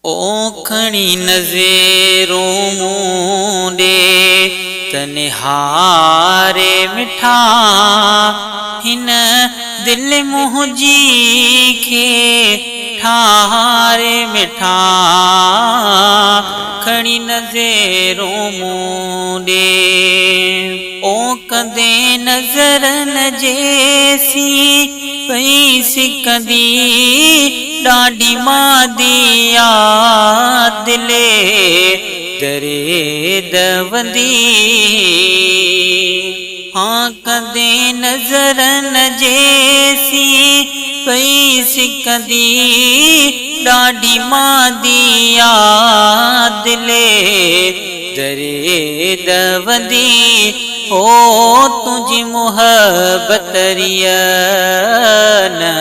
ओ खणी नज़ेरों मूंडे तनिहारे मिठा हिन दिल मुंहिंजी खे ठारे मिठा खणी नज़ेरों मूंडे ओ कदें नज़र न जेसी पई सिकंदी ॾाढी मादिया दिले दरे दवंदी हाँ कदें नज़र न जेसी पई सिकंदी ॾाढी मादिया दिले दरे दवंदी ओ तुझी मोहब्बत रिया न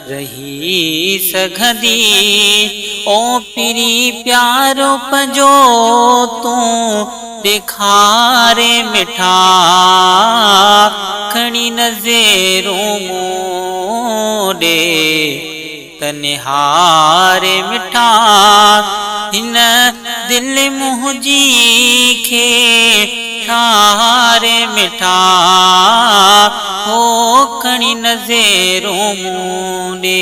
रही सघंदी ओ पिरी प्यारो पंहिंजो तूं ॾेखारे मिठा खणी नज़ेरों मूंडे तनिहारे मिठा हिन दिल मुंहिंजी खे ठारे मिठा हो खणी नज़ेरों मूंडे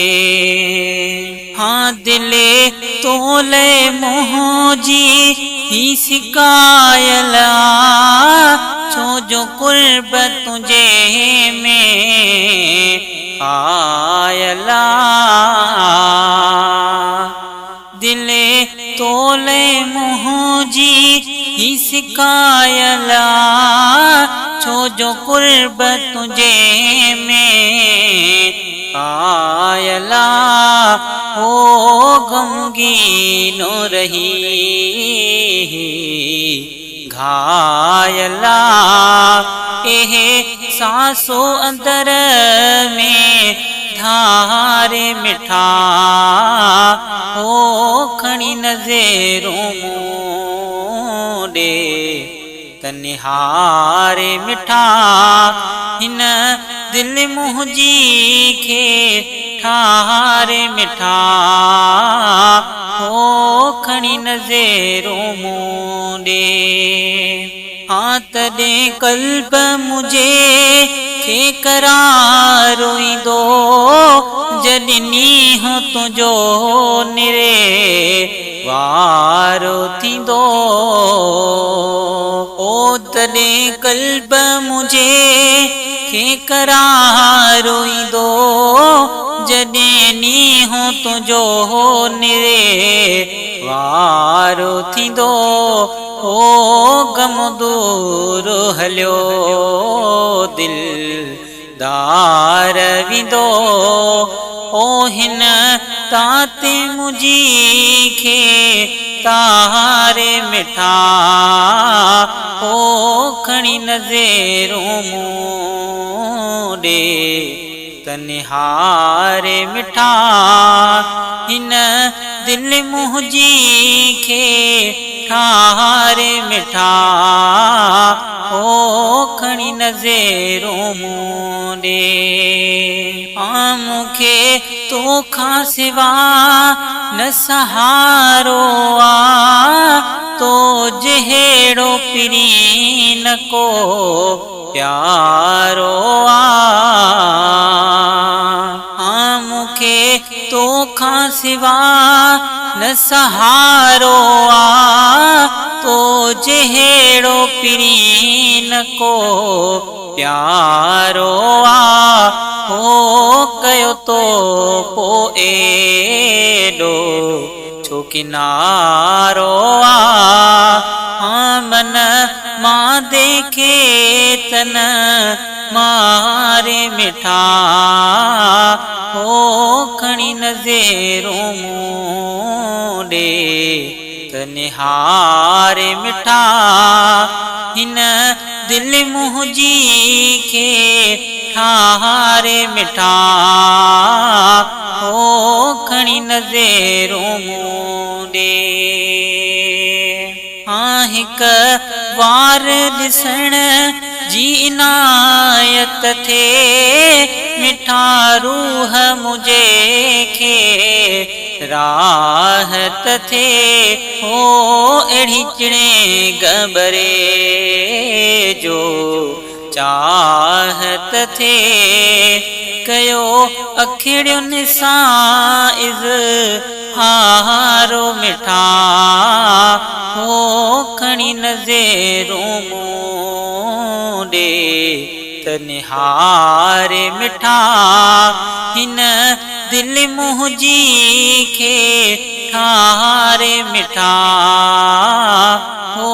हाँ दिले तोले मुंहिंजी ही सिकायला छो जो कुर्ब तुझे में आयला दिले तोले मुंहिंजी ही सिकायला छो जो कुर्ब तुझे में आयला हो गमगीनो रही घायला एहे सांसों अंदर में धारे मिठा हो खणी नज़ेरों मूंडे तनिहारे मिठा हिन दिल मुंहिंजी खे ठारे मिठा हो खणी नज़ेरों मूंडे हाँ तॾहिं कल्ब मुझे खे करार रोईंदो जॾहिं नींहुं तुंहिंजो निरे वारो थींदो ओ तॾहिं कल्ब मुझे खे करार रोईंदो जॾहिं नींहुं तुंहिंजो निरे वारो थींदो ओ गम दूर हलियो दिलदार विंदो ओ हिन ताते मुंहिंजी खे तारे मिठा ओ खणी नज़ेरों मूंडे तनिहारे मिठा हिन दिल मुंहिंजी खे ठारे मिठा ओ खणी नज़ेरों मूंडे हाँ मूंखे तोखां सिवा न सहारो आ तो जहिड़ो पिरी न को प्यारो आ हाँ मूंखे तोखां सिवा न सहारो आ तो जहिड़ो पिरी न को प्यारो आ हो कयो तो पोइ एॾो छो किनारो आ हाँ मन मां देखे तन मारे मिठा हो खणी नज़ेरों मूंडे तनिहारे मिठा हिन दिल मुंहिंजी खे ठारे मिठा हो खणी नज़ेरों मूंडे हाँ हिक वार ॾिसण जी इनायत थे मिठा रूह मुझे खे राहत थे हो अहिड़ी चिणे गबरे जो चाहत थे कयो अखिड़ियुनि सां इज़हारो मिठा हो खणी नज़ेरूं मूं ॾे त निहारे मिठा हिन दिलि मुंहिंजी खे ठारे मिठा हो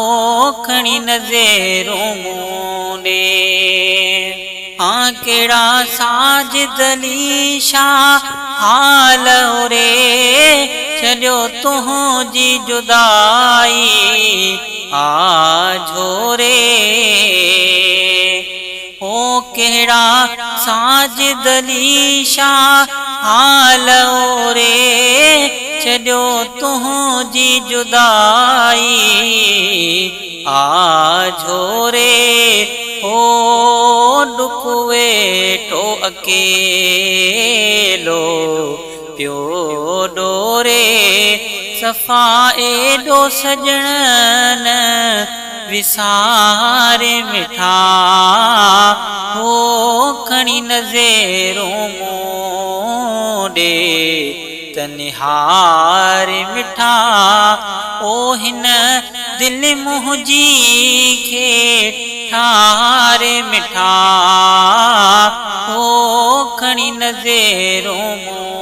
खणी नज़ेरूं मूं ॾे कहिड़ा साजिदली छा हाल रे छॾियो तुंहिंजी जुदाई आझोरे ओ कहिड़ा साजिदली छा हाल रे छॾियो तुंहिंजी जुदाई आझोरे ओ दुख वेठो अकेलो पियो डोरे सफ़ा एॾो सजणन विसारे मिठा हो खणी नज़ेरूं मूं ॾे त निहारे मिठा ओ हिन दिलि मुंहिंजी खे ठारे मिठा हो खणी नज़ेरूं मूं